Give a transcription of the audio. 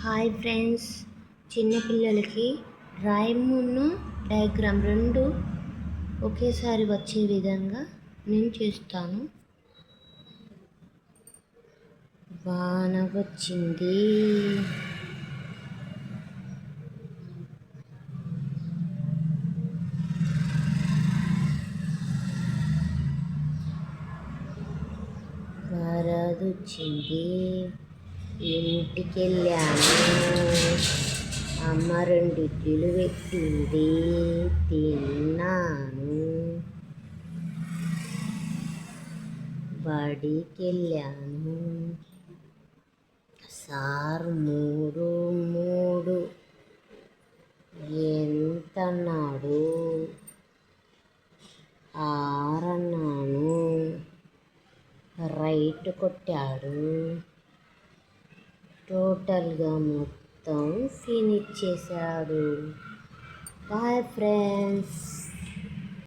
Hi friends, చిన్నపిల్లలకి రైమ్ను diagram రెండు ఒకేసారి వచ్చే విధంగా నేను చేస్తాను. వాన వచ్చింది, వరదొచ్చింది, ఇంటికెళ్ళాను, అమ్మ రెండు ఇడ్లీలు పెట్టింది, తిన్నాను, బడికెళ్ళాను, సార్ మూడు మూడు ఎంతన్నాడు, ఆరన్నాను, రైట్ కొట్టాడు. టోటల్గా మొత్తం ఫినిష్ చేశాడు. Boy friends.